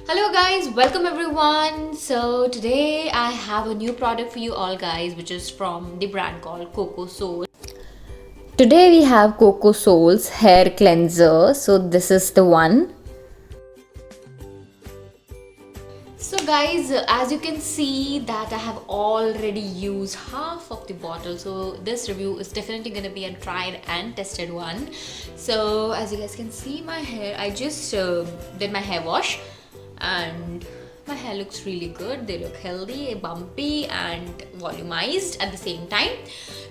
Hello guys, welcome everyone. So today I have a new product for you all guys, which is from the brand called Coco Soul. Today we have Coco Soul's hair cleanser. So this is the one. So guys, as you can see that I have already used half of the bottle, so this review is definitely going to be a tried and tested one. So as you guys can see my hair, I just did my hair wash and my hair looks really good. They look healthy, bumpy and volumized at the same time.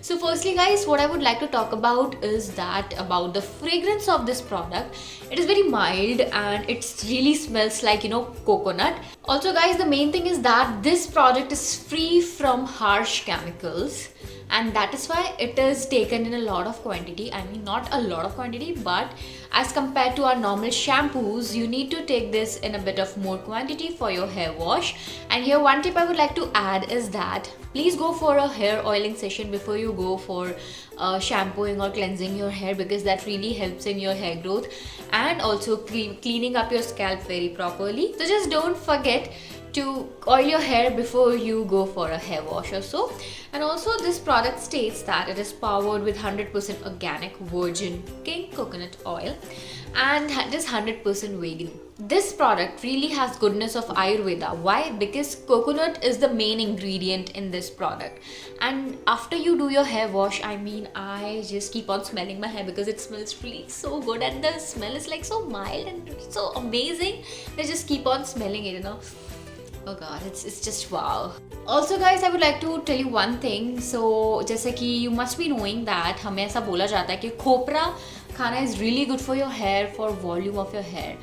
So firstly guys, what I would like to talk about is that about the fragrance of this product. It is very mild and it really smells like, coconut. Also guys, the main thing is that this product is free from harsh chemicals, and that is why it is taken in a lot of quantity. I mean, not a lot of quantity, but as compared to our normal shampoos, you need to take this in a bit of more quantity for your hair wash. And here one tip I would like to add is that please go for a hair oiling session before you go for shampooing or cleansing your hair, because that really helps in your hair growth and also cleaning up your scalp very properly. So just don't forget to oil your hair before you go for a hair wash or so. And also this product states that it is powered with 100% organic virgin king coconut oil and it is 100% vegan. This product really has goodness of Ayurveda. Why? Because coconut is the main ingredient in this product. And after you do your hair wash, I mean, I just keep on smelling my hair because it smells really so good, and the smell is like so mild and so amazing. I just keep on smelling it. Oh god, it's just wow. Also guys, I would like to tell you one thing. So जैसे कि you must be knowing that हमें ऐसा बोला जाता है कि खोपरा खाना is really good for your hair, for volume of your hair.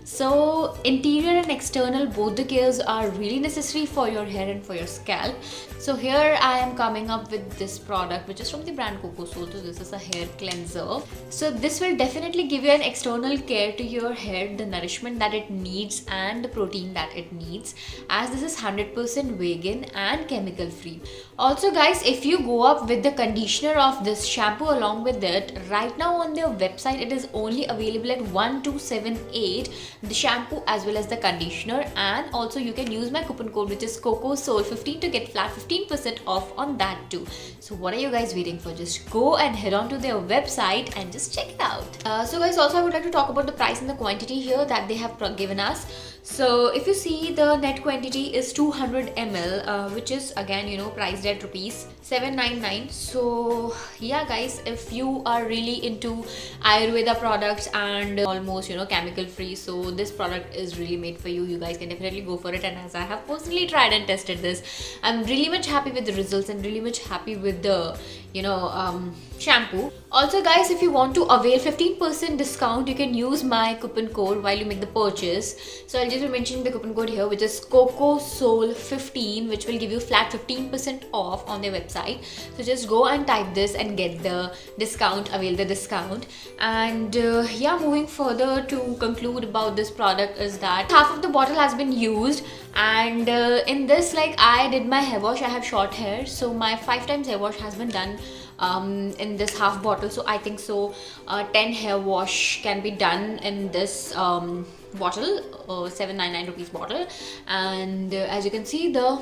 So interior and external, both the cares are really necessary for your hair and for your scalp. So here I am coming up with this product, which is from the brand Coco Soul. So this is a hair cleanser. So this will definitely give you an external care to your hair, the nourishment that it needs and the protein that it needs, as this is 100% vegan and chemical free. Also guys, if you go up with the conditioner of this shampoo along with it, right now on their website it is only available at 1278, the shampoo as well as the conditioner. And also you can use my coupon code, which is Coco Soul 15, to get flat 15% off on that too. So what are you guys waiting for? Just go and head on to their website and just check it out. So guys, also I would like to talk about the price and the quantity here that they have given us. So if you see, the net quantity is 200 ml, which is again priced at rupees 799. So yeah guys, if you are really into Ayurveda products and almost chemical free, so this product is really made for you. You guys can definitely go for it, and as I have personally tried and tested this, I'm really much happy with the results and really much happy with the shampoo. Also guys, if you want to avail 15% discount, you can use my coupon code while you make the purchase. So I'll just be mentioning the coupon code here, which is Coco Soul 15, which will give you flat 15% off on their website. So just go and type this and get the discount, avail the discount. And yeah, moving further to conclude about this product is that half of the bottle has been used, and in this, like, I did my hair wash. I have short hair, so my 5 times hair wash has been done in this half bottle. So I think so 10 hair wash can be done in this bottle, 799 rupees bottle. And as you can see, the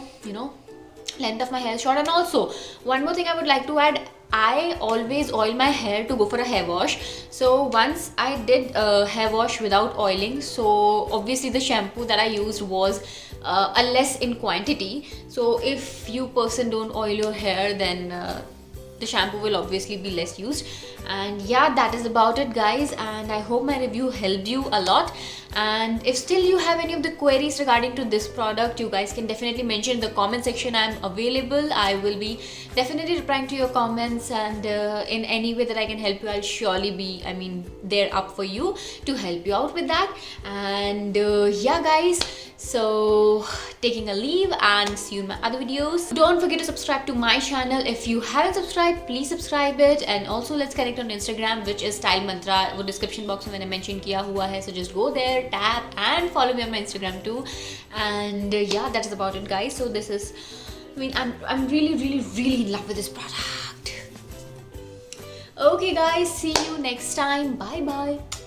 length of my hair is short. And also one more thing I would like to add, I always oil my hair to go for a hair wash. So once I did a hair wash without oiling, so obviously the shampoo that I used was a less in quantity. So if you person don't oil your hair, then the shampoo will obviously be less used. And yeah, that is about it guys, and I hope my review helped you a lot. And if still you have any of the queries regarding to this product, you guys can definitely mention in the comment section. I'm available. I will be definitely replying to your comments, and in any way that I can help you, I'll surely be there up for you to help you out with that. And yeah guys, so taking a leave and see you in my other videos. Don't forget to subscribe to my channel. If you haven't subscribed, please subscribe it. And also let's connect on Instagram, which is Style Mantra. वो description box में मैंने mention किया हुआ है, so just go there, tap and follow me on my Instagram too. And yeah, that is about it guys. So this is, I'm really in love with this product. Okay guys, see you next time. Bye bye.